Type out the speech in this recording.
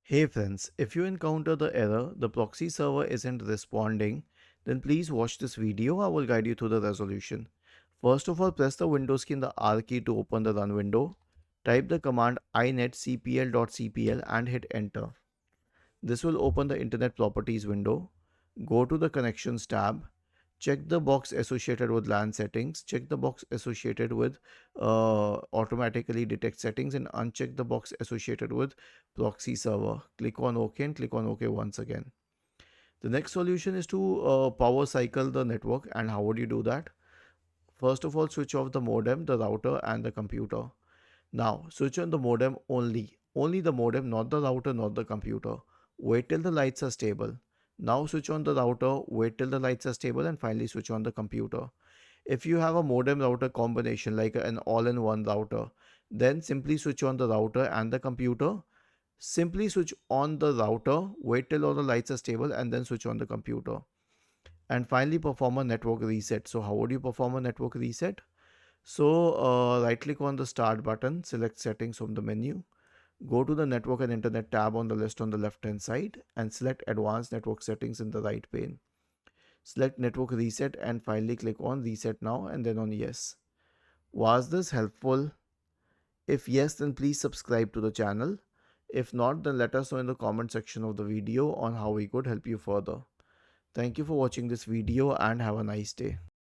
Hey friends, if you encounter the error, the proxy server isn't responding, then please watch this video. I will guide you through the resolution. First of all, press the Windows key and the R key to open the run window. Type the command inetcpl.cpl and hit enter. This will open the Internet Properties window. Go to the Connections tab. Check the box associated with LAN settings. Check the box associated with automatically detect settings and uncheck the box associated with proxy server. Click on OK and click on OK once again. The next solution is to power cycle the network. And how would you do that? First of all, switch off the modem, the router, and the computer. Now, switch on the modem only. Only the modem, not the router, not the computer. Wait till the lights are stable. Now switch on the router, wait till the lights are stable, and finally switch on the computer. If you have a modem router combination like an all-in-one router, then simply switch on the router and the computer. Simply switch on the router, wait till all the lights are stable, and then switch on the computer. And finally perform a network reset. So how would you perform a network reset? So right click on the start button, select settings from the menu, go to the network and internet tab on the list on the left hand side and select advanced network settings in the right pane. Select network reset and finally click on reset now and then on yes. Was this helpful? If yes, then please subscribe to the channel. If not, then let us know in the comment section of the video on how we could help you further. Thank you for watching this video and have a nice day.